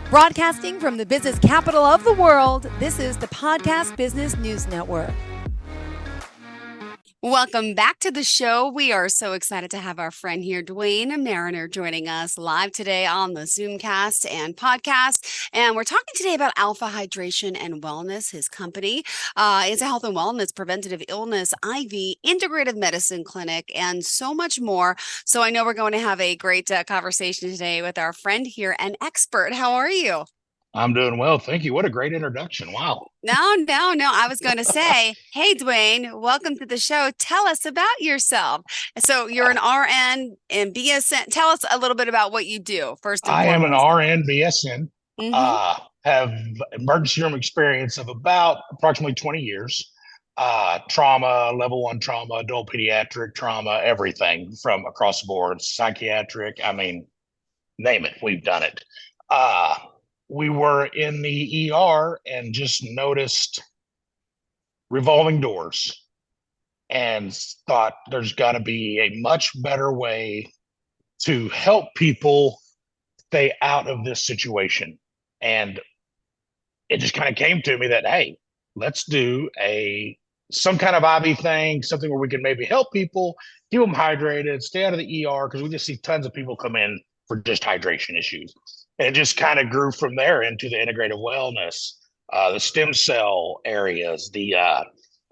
Broadcasting from the business capital of the world, this is the Podcast Business News Network. Welcome back to the show. We are so excited to have our friend here, Dwayne Mariner, joining us live today on the Zoomcast and podcast. And we're talking today about Alpha Hydration and Wellness. His company is a health and wellness, preventative illness, IV, integrative medicine clinic, and so much more. So I know we're going to have a great conversation today with our friend here, an expert. How are you? I'm doing well. Thank you. What a great introduction. Wow. No. I was going to say, hey, Dwayne, welcome to the show. Tell us about yourself. So you're an RN and BSN. Tell us a little bit about what you do first and I am an foremost. RN BSN. Have emergency room experience of about approximately 20 years. Trauma, level 1 trauma, adult pediatric trauma, everything from across the board, psychiatric. I mean, name it. We've done it. We were in the ER and just noticed revolving doors and thought there's got to be a much better way to help people stay out of this situation. And it just kind of came to me that, hey, let's do some kind of IV thing, something where we can maybe help people, keep them hydrated, stay out of the ER, because we just see tons of people come in for just hydration issues. And it just kind of grew from there into the integrative wellness, the stem cell areas,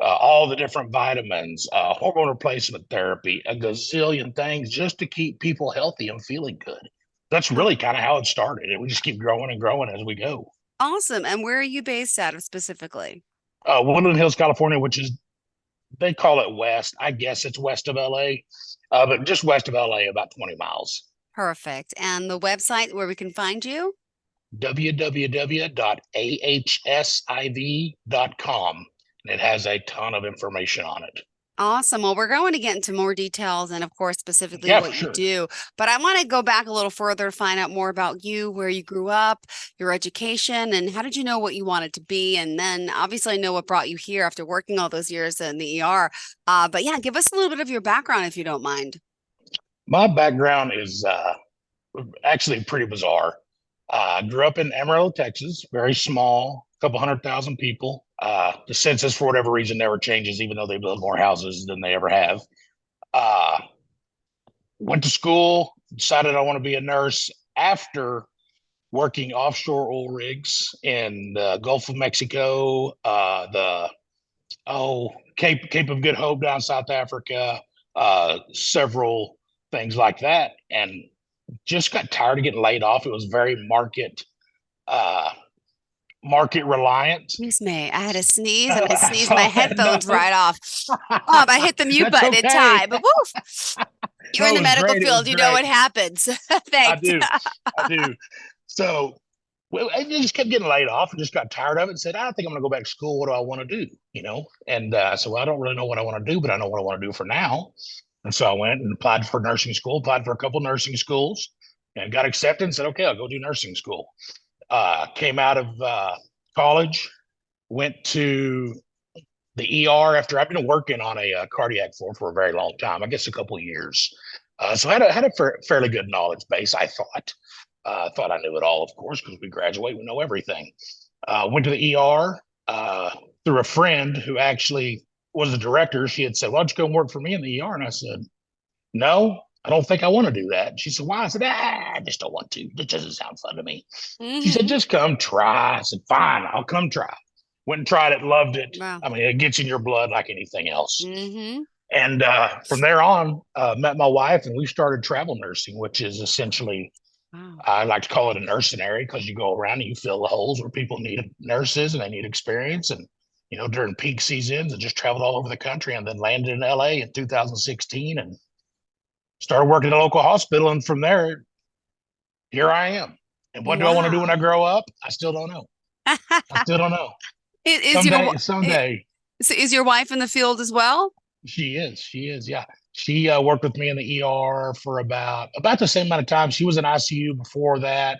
all the different vitamins, hormone replacement therapy, a gazillion things just to keep people healthy and feeling good. That's really kind of how it started. And we just keep growing and growing as we go. Awesome. And where are you based out of specifically? Woodland Hills, California, which is, they call it west. I guess it's west of LA, but just west of LA, about 20 miles. Perfect. And the website where we can find you? www.ahsiv.com. And it has a ton of information on it. Awesome. Well, we're going to get into more details and, of course, specifically what you do. But I want to go back a little further to find out more about you, where you grew up, your education, and how did you know what you wanted to be? And then, obviously, I know what brought you here after working all those years in the ER. But yeah, give us a little bit of your background, if you don't mind. My background is actually pretty bizarre. I grew up in Amarillo, Texas, very small, couple 100,000 people. The census, for whatever reason, never changes, even though they build more houses than they ever have. Went to school, decided I want to be a nurse after working offshore oil rigs in the Gulf of Mexico, Cape of Good Hope down South Africa, several things like that, and just got tired of getting laid off. It was very market reliant. Excuse me, I had a sneeze and I sneezed my headphones right off. I hit the mute button in time, but woof. You're in the medical field, you know what happens. Thanks. I do. So I just kept getting laid off and just got tired of it and said, I think I'm going to go back to school. What do I want to do? And so I don't really know what I want to do, but I know what I want to do for now. And so I went and applied for nursing school, applied for a couple nursing schools, and got accepted and said, okay, I'll go do nursing school. Came out of college, went to the ER after I've been working on a cardiac floor for a very long time, I guess a couple of years. So I had a fairly good knowledge base, I thought. Thought I knew it all, of course, because we graduate, we know everything. Went to the ER through a friend who actually was the director. She had said, why don't you go and work for me in the ER? And I said, no, I don't think I want to do that. She said, why? I said, I just don't want to. It doesn't sound fun to me. She said, just come try. I said, fine, I'll come try. Went and tried it, loved it. Wow. I mean, it gets in your blood like anything else. And from there on, met my wife, and we started travel nursing, which is essentially, I like to call it a mercenary, because you go around and you fill the holes where people need nurses and they need experience. And, during peak seasons, and just traveled all over the country, and then landed in LA in 2016 and started working at a local hospital. And from there, here I am. And what do I want to do when I grow up? I still don't know. Someday. Is your wife in the field as well? She is. Yeah. She worked with me in the ER for about the same amount of time. She was in ICU before that.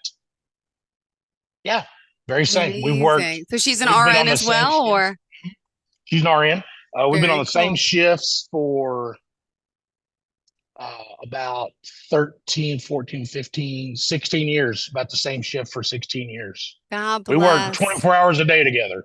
Yeah. Very same. We worked. So she's an RN as well, or? She's an RN. We've been on the same shifts for About 13, 14, 15, 16 years, about the same shift for 16 years. God We work bless. 24 hours a day together, and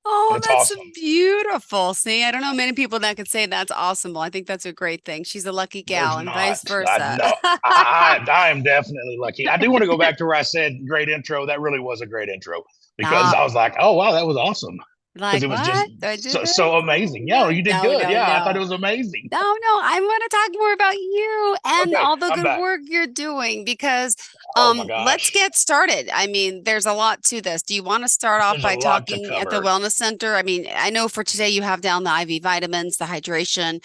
Oh, it's that's awesome. beautiful. See, I don't know many people that could say that's awesome. Well, I think that's a great thing. She's a lucky gal There's and vice not. I versa. no. I am definitely lucky. I do want to go back to where I said great intro. That really was a great intro because Stop. I was like, oh wow, that was awesome because Like, it was just what? Do I do this? so amazing. Yeah, you did No, good. no, Yeah, I thought it no. was amazing. No, no, I want to talk more about you and Okay, all the I'm good back. work you're doing because Oh my let's gosh, get started. I mean, there's a lot to this. Do you want to start off there's a by lot to talking at the cover. wellness center? I mean, I know for today you have down the IV vitamins, the hydration,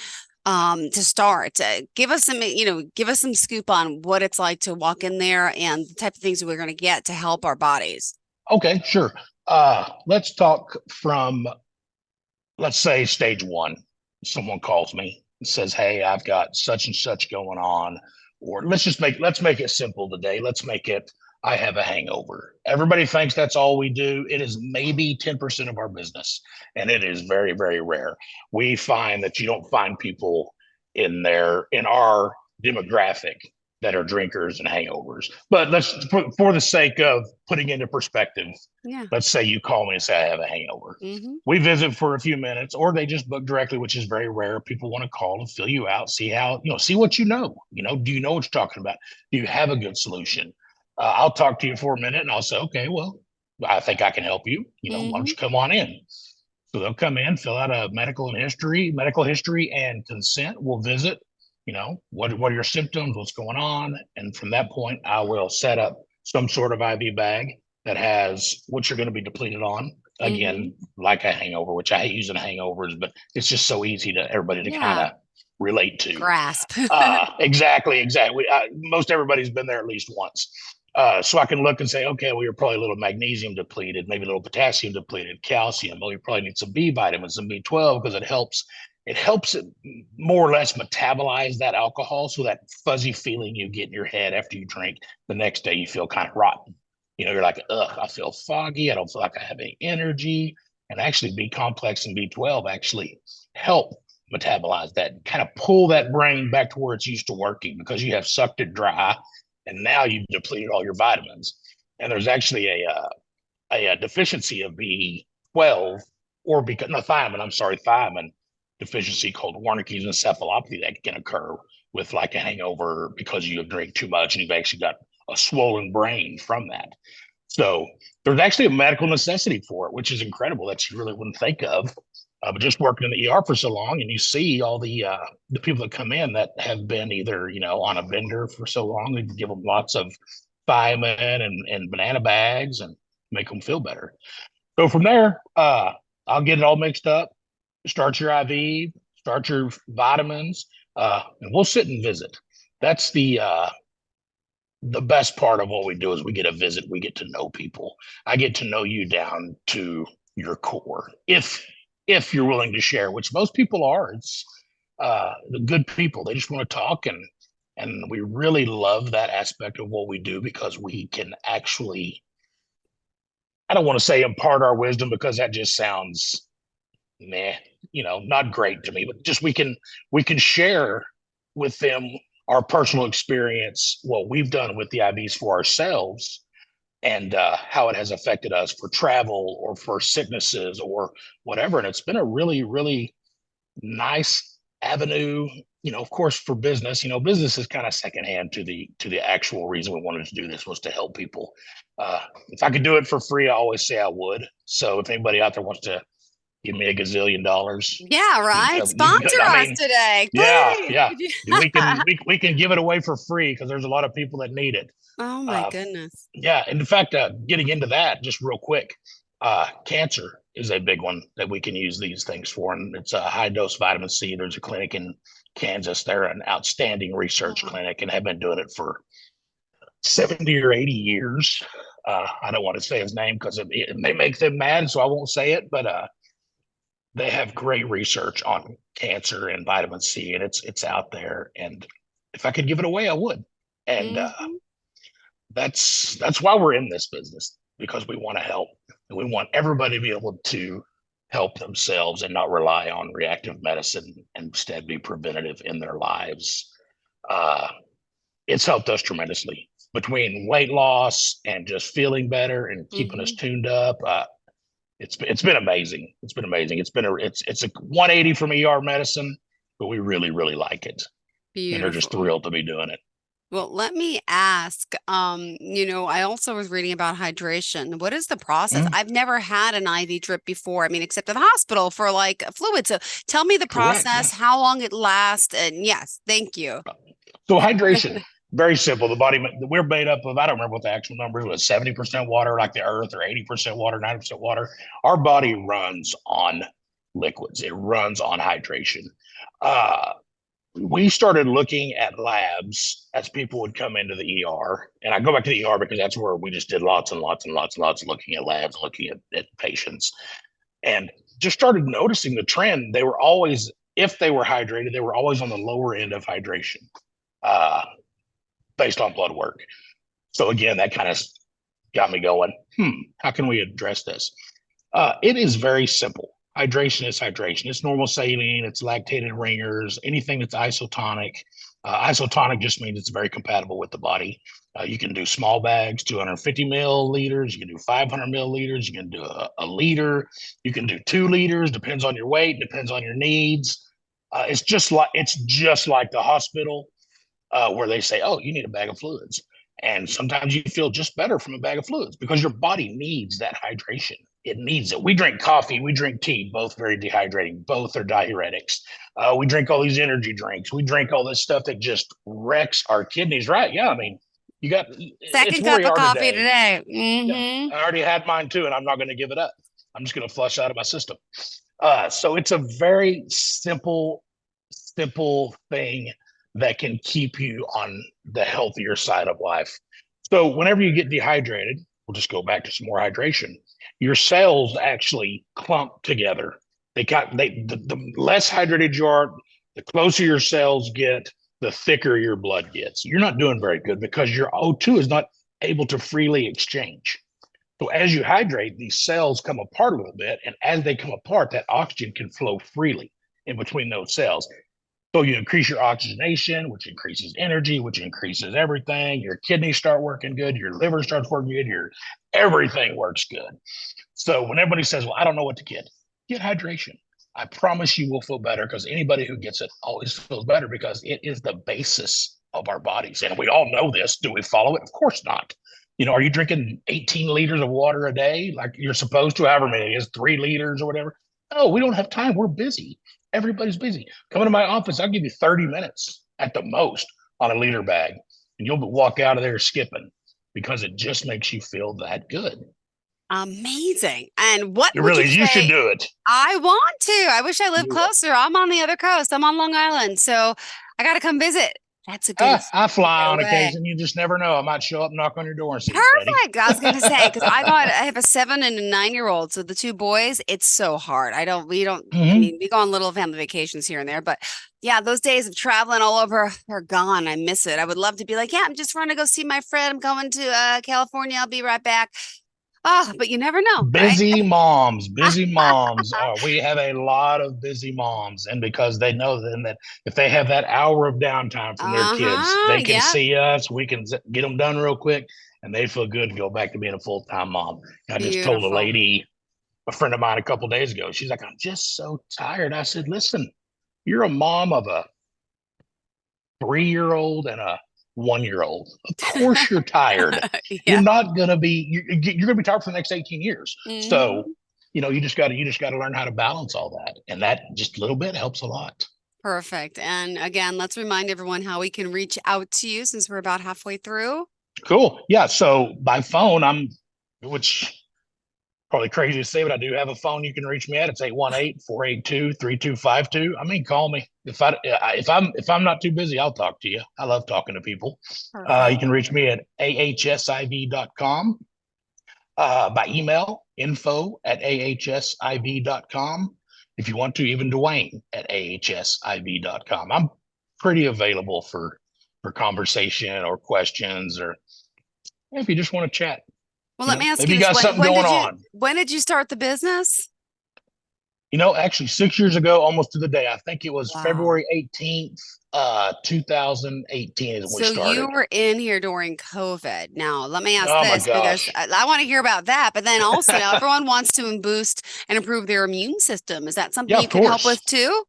to start. Give us some, give us some scoop on what it's like to walk in there and the type of things we're going to get to help our bodies. Okay, sure. Let's talk from, let's say, stage one. Someone calls me and says, hey, I've got such and such going on. Or let's make it simple today. Let's make it, I have a hangover. Everybody thinks that's all we do. It is maybe 10% of our business, and it is very, very rare. We find that you don't find people in our demographic that are drinkers and hangovers. But for the sake of putting into perspective, Yeah. let's say you call me and say I have a hangover. Hmm. We visit for a few minutes, or they just book directly, which is very rare. People want to call and fill you out, see how, see what you know. Do you know what you're talking about? Do you have a good solution? I'll talk to you for a minute and I'll say, okay, well, I think I can help you. Why don't Hmm. you come on in? So they'll come in, fill out a medical history and consent. We'll visit, what are your symptoms, what's going on. And from that point, I will set up some sort of IV bag that has what you're going to be depleted on. Hmm. Again, like a hangover, which I hate using hangovers, but it's just so easy to everybody to kind Yeah. of relate to. Grasp. Exactly. Most everybody's been there at least once. So I can look and say, okay, well, you're probably a little magnesium depleted, maybe a little potassium depleted, calcium. Well, you probably need some B vitamins, some B12 because it more or less metabolize that alcohol. So that fuzzy feeling you get in your head after you drink, the next day you feel kind of rotten. You're like, ugh, I feel foggy. I don't feel like I have any energy. And actually, B complex and B12 actually help metabolize that, kind of pull that brain back to where it's used to working because you have sucked it dry and now you've depleted all your vitamins. And there's actually a deficiency of B12 or because no thiamine, I'm sorry, thiamine deficiency called Wernicke's encephalopathy that can occur with like a hangover because you have drank too much and you've actually got a swollen brain from that. So there's actually a medical necessity for it, which is incredible that you really wouldn't think of. But just working in the ER for so long, and you see all the people that come in that have been either on a vendor for so long, they give them lots of thiamine and banana bags and make them feel better. So from there, I'll get it all mixed up, start your IV, start your vitamins, and we'll sit and visit. That's the best part of what we do is we get a visit, we get to know people. I get to know you down to your core. If you're willing to share, which most people are, it's the good people. They just want to talk and we really love that aspect of what we do because we can actually, I don't want to say impart our wisdom because that just sounds meh, not great to me, but just we can share with them our personal experience, what we've done with the IVs for ourselves, and how it has affected us for travel or for sicknesses or whatever. And it's been a really, really nice avenue. Of course, for business, business is kind of secondhand to the actual reason we wanted to do this was to help people. If I could do it for free, I always say I would. So if anybody out there wants to give me a gazillion dollars. Yeah, right. Sponsor I us mean, today, yeah, please. yeah. Could you- We can give it away for free because there's a lot of people that need it. Oh my Uh, goodness. yeah, and in fact, getting into that just real quick, cancer is a big one that we can use these things for, and it's a high dose vitamin C. There's a clinic in Kansas. They're an outstanding research Oh. clinic and have been doing it for 70 or 80 years. I don't want to say his name because it may make them mad, so I won't say it, but they have great research on cancer and vitamin C, and it's out there. And if I could give it away, I would. And Hmm. that's why we're in this business because we want to help and we want everybody to be able to help themselves and not rely on reactive medicine and instead be preventative in their lives. Uh, it's helped us tremendously between weight loss and just feeling better and keeping us Hmm. tuned up. It's been amazing. It's been amazing. It's a 180 from ER medicine, but we really really like it, and they're just Beautiful. thrilled to be doing it. Well, let me ask, I also was reading about hydration. What is the process? Mm, I've never had an IV drip before. I mean, except at the hospital for like a fluid. So tell me the correct. Yeah. process, how long it lasts, and yes, thank you. So hydration, very simple. The body we're made up of. I don't remember what the actual number was. 70% water, like the Earth, or 80% water, 90% water. Our body runs on liquids. It runs on hydration. Uh, we started looking at labs as people would come into the ER. And I go back to the ER because that's where we just did lots and lots and lots and lots of looking at labs, looking at patients, and just started noticing the trend. They were always, if they were hydrated, they were always on the lower end of hydration uh, based on blood work. So again, that kind of got me going, how can we address this? It is very simple. Hydration is hydration. It's normal saline, it's lactated ringers, anything that's isotonic. Isotonic just means it's very compatible with the body. You can do small bags, 250 milliliters. You can do 500 milliliters. You can do a liter. You can do 2 liters. Depends on your weight. Depends on your needs. It's just like the hospital where they say, "Oh, you need a bag of fluids," and sometimes you feel just better from a bag of fluids because your body needs that hydration. It needs it. We drink coffee, we drink tea, both very dehydrating. Both are diuretics. We drink all these energy drinks. We drink all this stuff that just wrecks our kidneys. Right? Yeah. I mean, it's Second where cup we of are coffee today. today. Yeah, Hmm. I already had mine too, and I'm not going to give it up. I'm just going to flush out of my system. So it's a very simple thing that can keep you on the healthier side of life. So whenever you get dehydrated, we'll just go back to some more hydration. Your cells actually clump together. The less hydrated you are, the closer your cells get, the thicker your blood gets. You're not doing very good because your O2 is not able to freely exchange. So as you hydrate, these cells come apart a little bit, and as they come apart, that oxygen can flow freely in between those cells. So you increase your oxygenation, which increases energy, which increases everything. Your kidneys start working good, your liver starts working good, your everything works good. So when everybody says, "Well, I don't know what to get hydration." I promise you will feel better because anybody who gets it always feels better because it is the basis of our bodies. And we all know this. Do we follow it? Of course not. Are you drinking 18 liters of water a day like you're supposed to, however many it is, 3 liters or whatever? No, we don't have time. We're busy. Everybody's busy. Come into my office, I'll give you 30 minutes at the most on a liter bag, and you'll walk out of there skipping because it just makes you feel that good. Amazing. And what It would you really is. You should say? do it. I want to. I wish I lived You will. closer. I'm on the other coast. I'm on Long Island. So I got to come visit. That's a good I excuse to fly get on away. occasion. You just never know. I might show up, knock on your door, and say, "You ready?" Perfect. I was going to say, because I have a 7 and a 9-year-old. So the two boys, it's so hard. I Hmm. mean, we go on little family vacations here and there, but yeah, those days of traveling all over are gone. I miss it. I would love to be like, yeah, I'm just running to go see my friend. I'm going to California. I'll be right back. Oh, but you never know, right? Busy moms, busy moms. We have a lot of busy moms, and because they know then that if they have that hour of downtime from their kids, Uh-huh. they can Yep. see us. We can get them done real quick, and they feel good to go back to being a full time mom. And I just told a Beautiful. lady, a friend of mine, a couple of days ago. She's like, "I'm just so tired." I said, "Listen, you're a mom of a 3-year-old and a 1-year-old. Of course, you're tired. You're Yeah. not gonna be. You're gonna be tired for the next 18 years. So, Hmm. you just got to learn how to balance all that, and that just a little bit helps a lot. Perfect. And again, let's remind everyone how we can reach out to you since we're about halfway through. Cool. Yeah. So by phone, which probably crazy to say, but I do have a phone you can reach me at. It's 818-482-3252. I mean, call me. If I'm not too busy, I'll talk to you. I love talking to people. You Perfect. can reach me at ahsiv.com, by email, info@ahsiv.com. If you want to, even Dwayne at ahsiv.com. I'm pretty available for conversation or questions, or if you just want to chat. Well, let me ask Maybe you you this. got something going on. When did you start the business? Actually 6 years ago, almost to the day, I think it was Wow. February 18th, 2018 is when we So you started. were in here during COVID. Now, let me ask Oh my this because gosh. I want to hear about that. But then also, now everyone wants to boost and improve their immune system. Is that something Yeah, you of can help course. with too?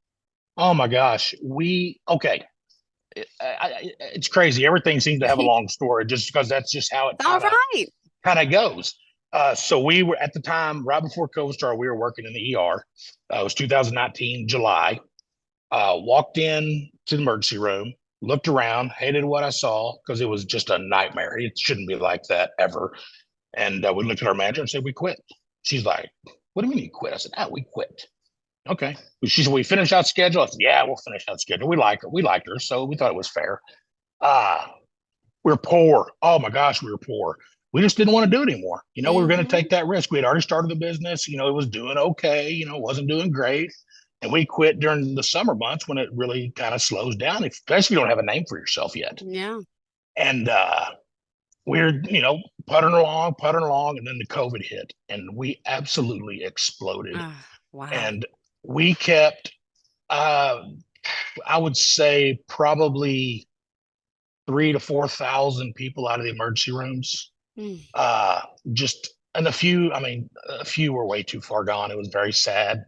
Oh my gosh. Okay. It's crazy. Everything seems to have a long story just because that's just how it All kind of right. kind of goes. So we were at the time right before COVID started. We were working in the ER. It was 2019 July. Walked in to the emergency room, looked around, hated what I saw because it was just a nightmare. It shouldn't be like that ever. And we looked at our manager and said, "We quit." She's like, "What do you mean you quit?" I said, "We quit." Okay. She said, "We finish out schedule." I said, "Yeah, we'll finish out schedule." We like her. We liked her, so we thought it was fair. Uh, we're poor. Oh my gosh, we were poor. We just didn't want to do it anymore. We were going to Mm-hmm. take that risk. We had already started the business. It was doing okay. It wasn't doing great. And we quit during the summer months when it really kind of slows down, especially if you don't have a name for yourself yet. Yeah. And we're, puttering along, and then the COVID hit, and we absolutely exploded. Wow. And we kept, uh, I would say, probably 3 to 4 thousand people out of the emergency rooms. Mm. Uh, just and a few were way too far gone. It was very sad.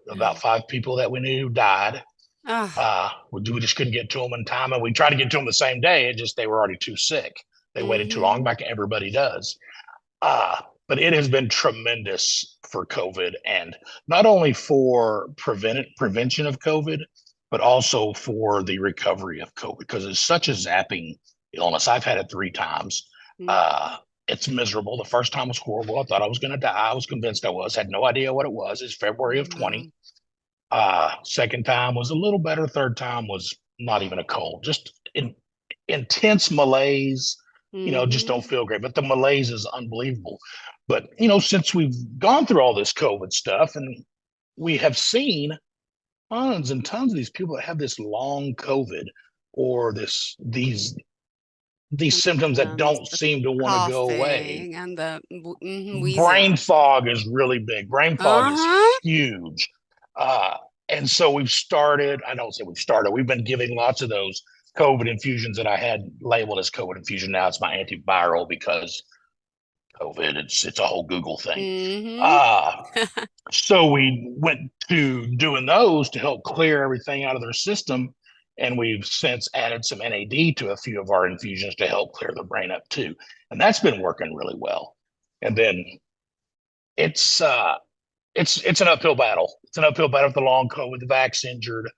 About 5 people that we knew died. Ah. We just couldn't get to them in time, and we tried to get to them the same day. It just they were already too sick. They waited too long, Mm-hmm. like everybody does. But it has been tremendous for COVID, and not only for prevention of COVID, but also for the recovery of COVID because it's such a zapping illness. I've had it 3 times. Uh, it's miserable. The first time was horrible. I thought I was going to die. I was convinced I was. Had no idea what it was. It's February of 20. Wow. Second time was a little better. Third time was not even a cold. Just intense malaise. Just don't Mm-hmm. feel great. But the malaise is unbelievable. But since we've gone through all this COVID stuff, and we have seen tons and tons of these people that have this long COVID or these symptoms that Symptoms, don't the seem to want to go away. coughing and the wheezing. Brain fog is really big. Brain fog is Uh-huh. huge. Uh, and so I don't say we've started, we've been giving lots of those COVID infusions that I had labeled as COVID infusion. Now it's my antiviral because COVID, it's a whole Google thing. Mm-hmm. Uh, so we went to doing those to help clear everything out of their system. And we've since added some NAD to a few of our infusions to help clear the brain up too. And that's been working really well. And then it's it's an uphill battle. It's an uphill battle with the long COVID, the vax injured.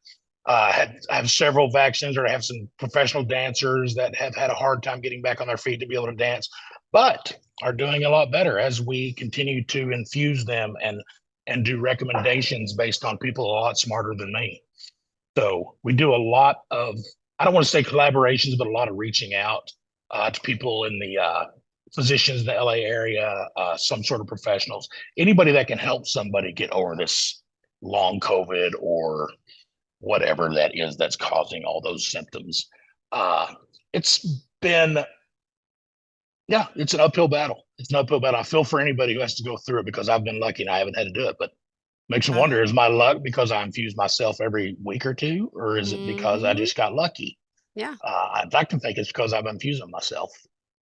I have several vaccines, or I have some professional dancers that have had a hard time getting back on their feet to be able to dance, but are doing a lot better as we continue to infuse them and do recommendations based on people a lot smarter than me. So we do a lot of, I don't want to say collaborations, but a lot of reaching out to people in the physicians in the LA area, some sort of professionals, anybody that can help somebody get over this long COVID or whatever that is that's causing all those symptoms. Uh, it's been, yeah, it's an uphill battle. It's an uphill battle. I feel for anybody who has to go through it because I've been lucky and I haven't had to do it. But makes you wonder, is my luck because I infuse myself every week or two, or is it because I Mm-hmm. just got lucky? Yeah. I'd like to think it's because I'm infusing myself,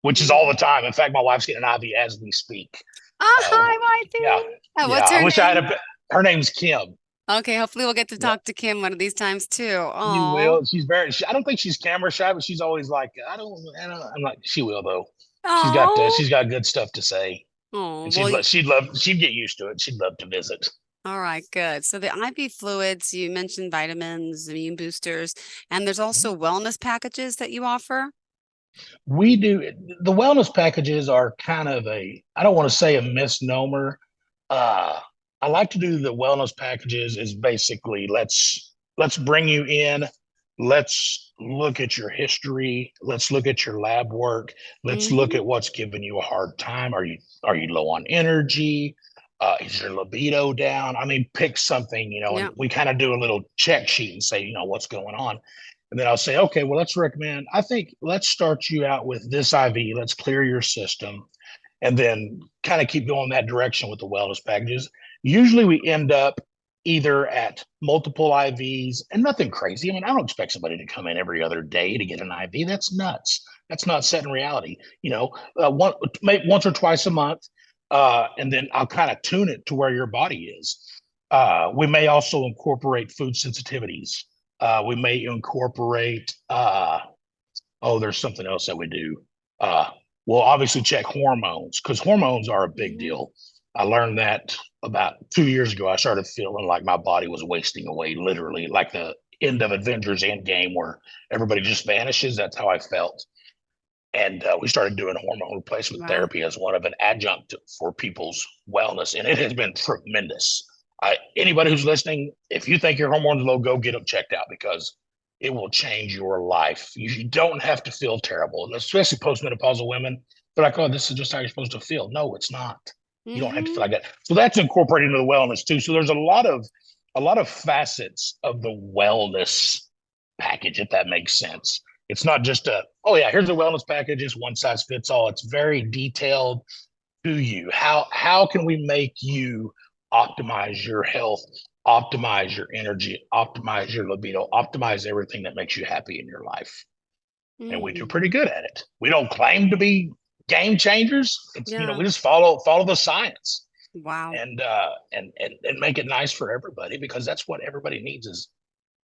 which is all Mm-hmm. the time. In fact, my wife's getting an IV as we speak. Uh, Hi, yeah, Marty. yeah. What's I her wish I had name? a. Her name's Kim. Okay, hopefully we'll get to Yeah, talk to Kim one of these times too. you Oh. will. She's very. I don't think she's camera shy, but she's always like, I don't. I don't. I'm like, she will though. Oh. She's got good stuff to say, Oh, and well, she'd get used to it. She'd love to visit. all right, good. So the IV fluids, you mentioned vitamins, immune boosters, and there's also wellness packages that you offer. We do the wellness packages are kind of I don't want to say a misnomer. Uh, I like to do the wellness packages is basically let's bring you in, let's look at your history, let's look at your lab work, let's look Mm-hmm. at what's giving you a hard time. Are you low on energy? Is your libido down? I mean, pick something, and Yeah. we kind of do a little check sheet and say, what's going on. And then I'll say, okay, well, I think let's start you out with this IV. Let's clear your system and then kind of keep going that direction with the wellness packages. Usually we end up either at multiple IVs, and nothing crazy. I mean, I don't expect somebody to come in every other day to get an IV. That's nuts. That's not set in reality. Once or twice a month, and then I'll kind of tune it to where your body is. We may also incorporate food sensitivities. We may incorporate there's something else that we do. Uh, we'll obviously check hormones because hormones are a big Mhm. deal. I learned that about 2 years ago. I started feeling like my body was wasting away, literally, like the end of Avengers Endgame where everybody just vanishes. That's how I felt. And we started doing hormone replacement Wow. therapy as one of an adjunct for people's wellness, and it has been tremendous. Anybody who's listening, if you think your hormones low, go get them checked out because it will change your life. You don't have to feel terrible, especially postmenopausal women. They're like, "Oh, this is just how you're supposed to feel." No, it's not. You don't have to feel Hmm. like that. So that's incorporated into the wellness too. So there's a lot of facets of the wellness package, if that makes sense. It's not just oh yeah, here's a wellness package, it's one size fits all. It's very detailed to you. How can we make you optimize your health, optimize your energy, optimize your libido, optimize everything that makes you happy in your life? And we do Mm. pretty good at it. We don't claim to be game changers. It's Yeah. we just follow the science Wow. and make it nice for everybody because that's what everybody needs is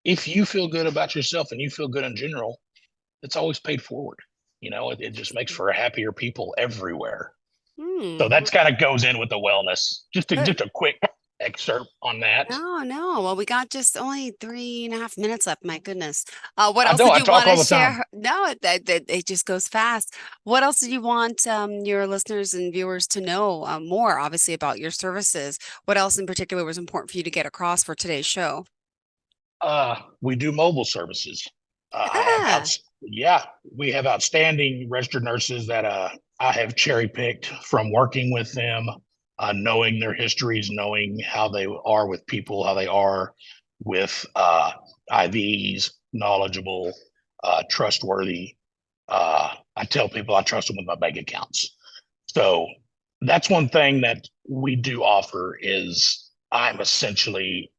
if you feel good about yourself and you feel good in general, it's always paid forward. It just makes for a happier people everywhere. So Hmm. that's kind of goes in with the wellness. Just Good. a quick excerpt on that. No, no. Well, we got just only 3.5 minutes left. My goodness. What I else know did I you talk want to all the time. share? No, it just goes fast. What else did you want your listeners and viewers to know more, obviously, about your services? What else in particular was important for you to get across for today's show? We do mobile services. I have Yeah. yeah, we have outstanding registered nurses that I have cherry picked from working with them, knowing their histories, knowing how they are with people, how they are with IVs, knowledgeable, trustworthy. I tell people I trust them with my bank accounts. So that's one thing that we do offer is I'm essentially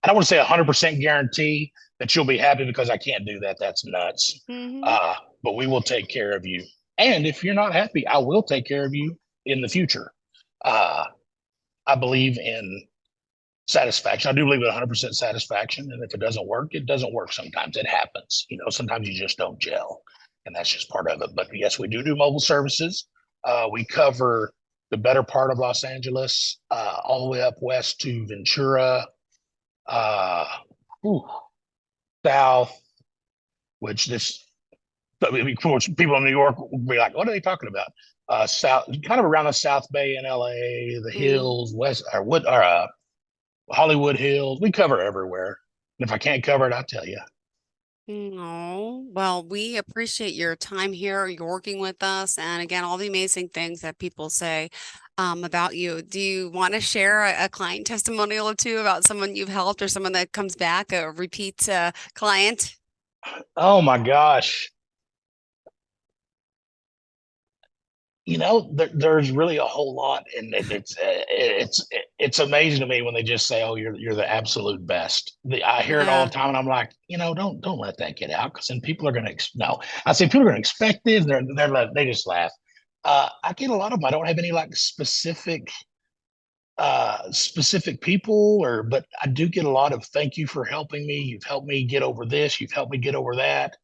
I don't want to say 100% guarantee that you'll be happy because I can't do that. That's nuts. Hmm. But we will take care of you. And if you're not happy, I will take care of you in the future. Uh, I believe in satisfaction. I do believe in 100% satisfaction. And if it doesn't work, it doesn't work sometimes. It happens. Sometimes you just don't gel. And that's just part of it. But yes, we do mobile services. We cover the better part of Los Angeles, all the way up west to Ventura, uh, ooh, south, which this, I mean, of course, people in New York will be like, what are they talking about? South, kind of around the South Bay in LA, the Mm. hills, west, or Hollywood Hills. We cover everywhere. And if I can't cover it, I'll tell you. No, well, we appreciate your time here. You're working with us, and again, all the amazing things that people say about you. Do you want to share a client testimonial or two about someone you've helped or someone that comes back, a repeat client? Oh my gosh. There's really a whole lot, and it's amazing to me when they just say, "Oh, you're the absolute best." I hear it all Yeah. the time, and I'm like, don't let that get out, because then people are going to no. I say people are going to expect this. They just laugh. I get a lot of them. I don't have any like specific people, but I do get a lot of thank you for helping me. You've helped me get over this. You've helped me get over that.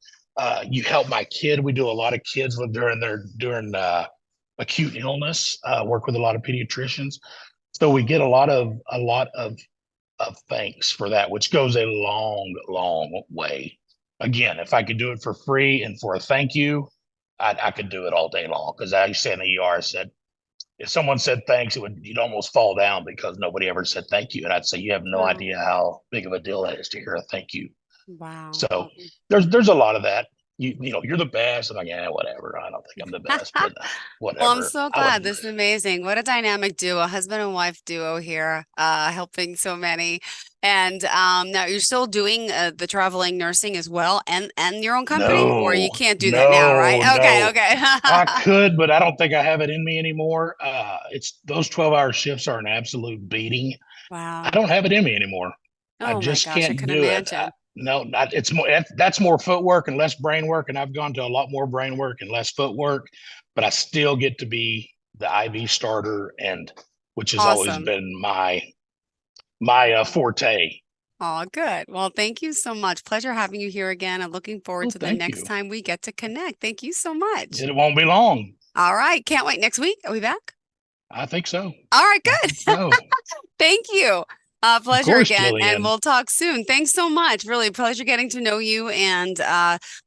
You helped my kid. We do a lot of kids live during acute illness. Work with a lot of pediatricians, so we get a lot of thanks for that, which goes a long, long way. Again, if I could do it for free and for a thank you, I could do it all day long. Because I used to say in the ER, I said, if someone said thanks, you'd almost fall down because nobody ever said thank you. And I'd say, you have no Wow. idea how big of a deal that is to hear a thank you. Wow. So there's a lot of that. You're the best. I'm like, yeah, whatever. I don't think I'm the best, but Well, I'm whatever. so I would. glad. This is amazing. What a dynamic duo, husband and wife duo here, helping so many. And now you're still doing the traveling nursing as well and your own company, or you No, can't do that now, right? no, Okay, no. I okay. could, but I don't think I have it in me anymore. It's those 12-hour shifts are an absolute beating. I Wow. don't have it in me anymore. I Oh my just gosh, I can't can do it. imagine. No, it's more, that's more footwork and less brain work. And I've gone to a lot more brain work and less footwork, but I still get to be the IV starter, and which has always Awesome. been my forte. Oh, good. Well, thank you so much. Pleasure having you here again. I'm looking forward Oh, to the thank next you. time we get to connect. Thank you so much. It won't be long. All right. Can't wait. Next week. Are we back? I think so. All right, I good. think so. Thank you. Of Pleasure course, again, and Jillian. we'll talk soon. Thanks so much. Really pleasure getting to know you, and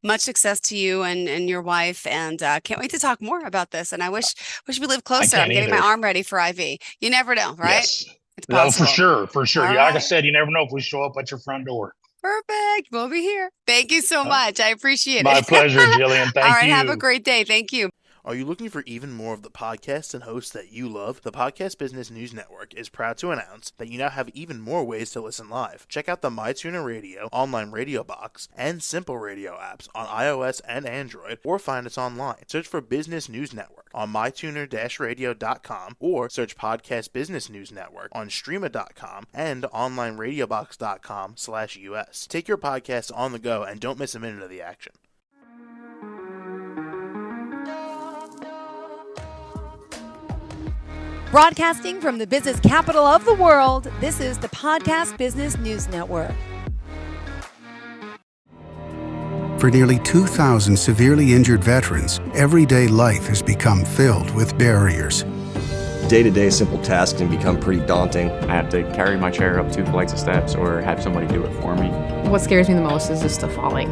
much success to you and your wife. And can't wait to talk more about this. And I wish we lived I closer. I'm can't getting my either. arm ready for IV. You never know, right? Yes. It's No, for possible. sure. For sure. All Yeah, like I right. said, you never know if we show up at your front door. Perfect. We'll be here. Thank you so Uh, much. I appreciate my it. pleasure, Jillian. All Thank right. Have a you. great day. Thank you. Are you looking for even more of the podcasts and hosts that you love? The Podcast Business News Network is proud to announce that you now have even more ways to listen live. Check out the MyTuner Radio, online radio box, and Simple Radio apps on iOS and Android, or find us online. Search for Business News Network on mytuner-radio.com, or search Podcast Business News Network on streama.com and onlineradiobox.com/US. Take your podcast on the go and don't miss a minute of the action. Broadcasting from the business capital of the world, this is the Podcast Business News Network. For nearly 2,000 severely injured veterans, everyday life has become filled with barriers. Day-to-day simple tasks can become pretty daunting. I have to carry my chair up 2 flights of steps or have somebody do it for me. What scares me the most is just the falling.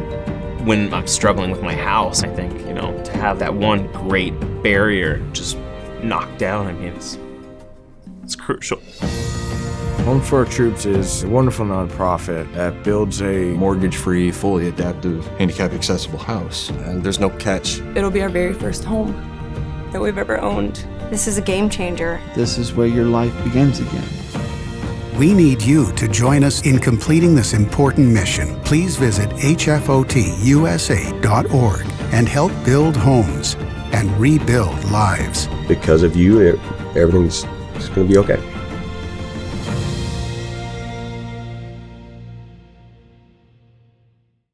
When I'm struggling with my house, I think, to have that one great barrier just knocked down, it's crucial. Home for Our Troops is a wonderful nonprofit that builds a Mortgage-free, fully adaptive, handicap-accessible house. And there's no catch. It'll be our very first home that we've ever owned. This is a game changer. This is where your life begins again. We need you to join us in completing this important mission. Please visit hfotusa.org and help build homes and rebuild lives. Because of you, everything's going to be okay.